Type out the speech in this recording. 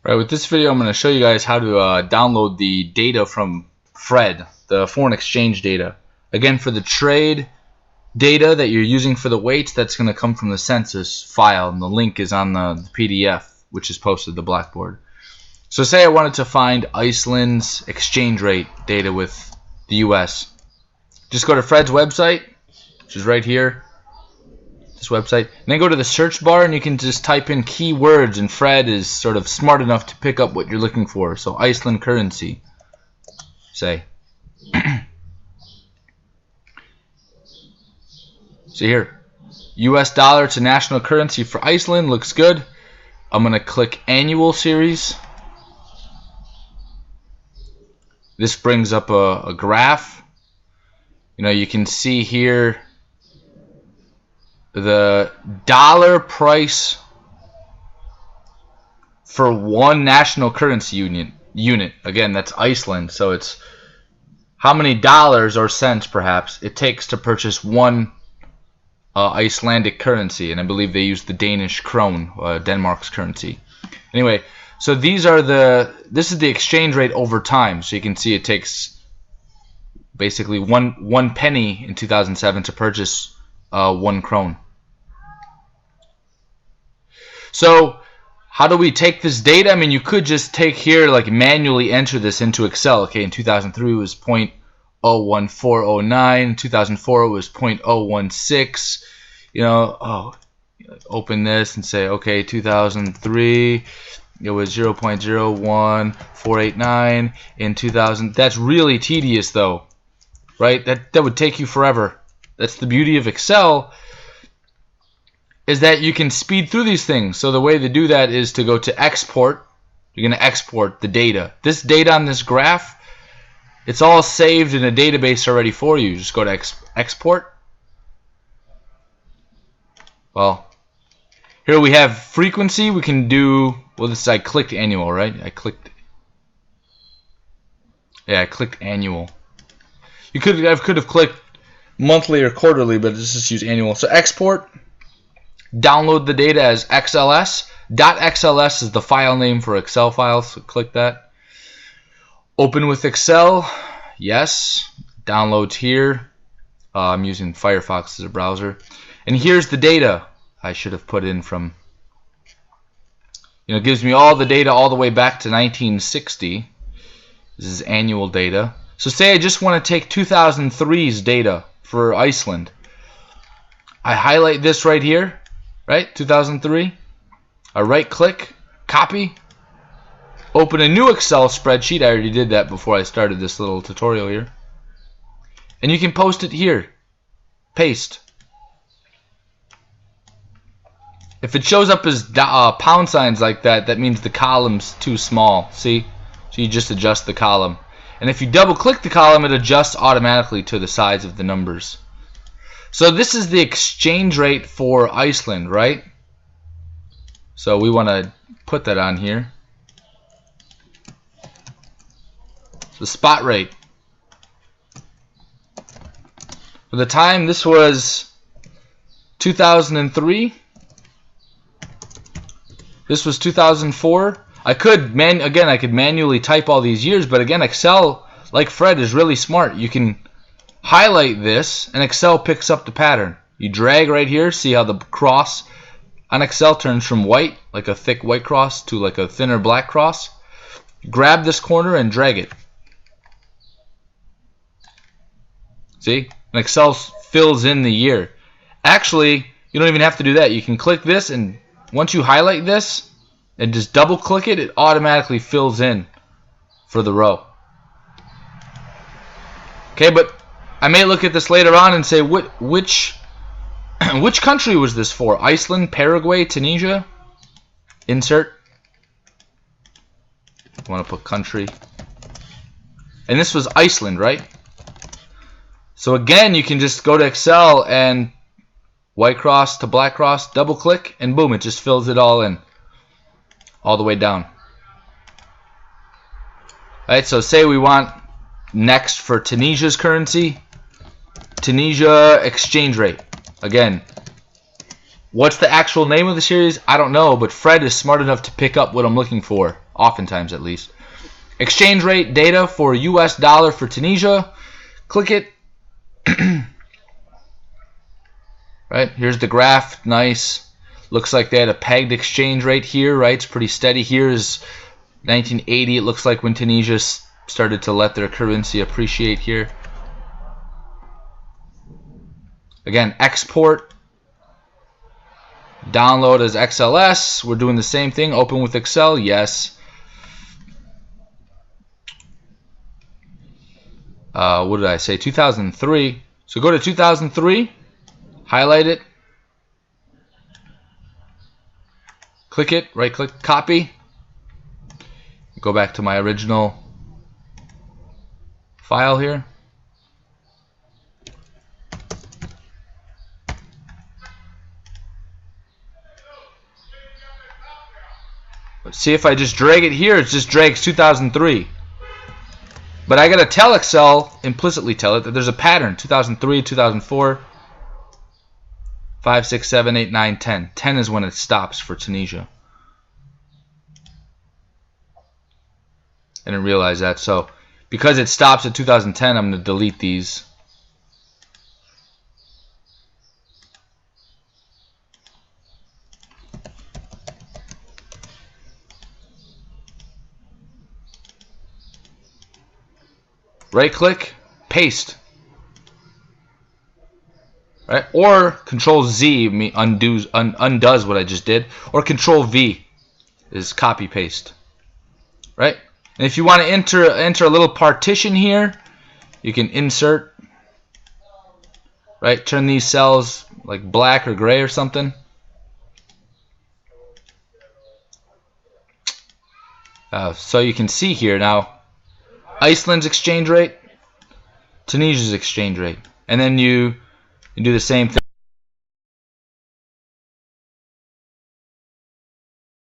Right, with this video I'm going to show you guys how to download the data from Fred, the foreign exchange data. Again, for the trade data that you're using for the weights, that's going to come from the census file, and the link is on the PDF, which is posted to Blackboard. So say I wanted to find Iceland's exchange rate data with the US. Just go to Fred's website, which is right here, this website, and then go to the search bar and you can just type in keywords, and Fred is sort of smart enough to pick up what you're looking for. So Iceland currency, say. So here, US dollar to national currency for Iceland looks good. I'm going to click annual series. This brings up a graph. You know, you can see here the dollar price for one national currency unit. Again, that's Iceland. So it's how many dollars or cents, perhaps, it takes to purchase one Icelandic currency. And I believe they use the Danish krone, Denmark's currency. Anyway, so this is the exchange rate over time. So you can see it takes basically one penny in 2007 to purchase 1 krone. So how do we take this data? I mean, you could just take here, like manually enter this into Excel. Okay, in 2003 it was 0.01409. In 2004 it was 0.016. You know, open this and say, okay, 2003 it was 0.01489. In 2000, that's really tedious though, right? That would take you forever. That's the beauty of Excel, is that you can speed through these things. So the way to do that is to go to export. You're going to export the data. This data on this graph, it's all saved in a database already for you. Just go to export. Well, here we have frequency. We can do, well, this is, I clicked annual, right? I clicked annual. I could have clicked monthly or quarterly, but let's just use annual. So export. Download the data as XLS. .xls is the file name for Excel files, so click that. Open with Excel. Yes. Downloads here. I'm using Firefox as a browser. And here's the data I should have put in from, it gives me all the data all the way back to 1960. This is annual data. So say I just want to take 2003's data for Iceland. I highlight this right here, right? 2003. I right click, copy, open a new Excel spreadsheet. I already did that before I started this little tutorial here. And you can post it here. Paste. If it shows up as pound signs like that, that means the column's too small. See? So you just adjust the column. And if you double click the column, it adjusts automatically to the size of the numbers. So this is the exchange rate for Iceland, right? So we want to put that on here. The spot rate. For the time, this was 2003. This was 2004. I could manually type all these years, but again, Excel, like Fred, is really smart. You can highlight this, and Excel picks up the pattern. You drag right here, see how the cross on Excel turns from white, like a thick white cross, to like a thinner black cross. Grab this corner and drag it. See? And Excel fills in the year. Actually, you don't even have to do that. You can click this, and once you highlight this and just double click it, it automatically fills in for the row. Okay, but I may look at this later on and say, which country was this for? Iceland, Paraguay, Tunisia? Insert. I want to put country. And this was Iceland, right? So again, you can just go to Excel and white cross to black cross, double click, and boom, it just fills it all in, all the way down. Alright, so say we want next for Tunisia's currency, Tunisia exchange rate. Again, What's the actual name of the series? I don't know, but Fred is smart enough to pick up what I'm looking for, oftentimes at least. Exchange rate data for US dollar for Tunisia. Click it. Right, here's the graph. Nice. Looks like they had a pegged exchange rate here, right? It's pretty steady. Here's 1980. It looks like when Tunisia started to let their currency appreciate here. Again, export. Download as XLS. We're doing the same thing. Open with Excel. Yes. What did I say? 2003. So go to 2003. Highlight it. Click it. Right click. Copy. Go back to my original file here. See if I just drag it here, it just drags 2003. But I gotta tell Excel, implicitly tell it, that there's a pattern. 2003, 2004, 5, 6, 7, 8, 9, 10. 10 is when it stops for Tunisia. I didn't realize that. So because it stops at 2010, I'm gonna delete these. Right click, paste. Right? Or Control Z undoes what I just did. Or Control V is copy paste. Right? And if you want to enter a little partition here, you can insert. Right? Turn these cells like black or gray or something. So you can see here now Iceland's exchange rate, Tunisia's exchange rate, and then you do the same thing.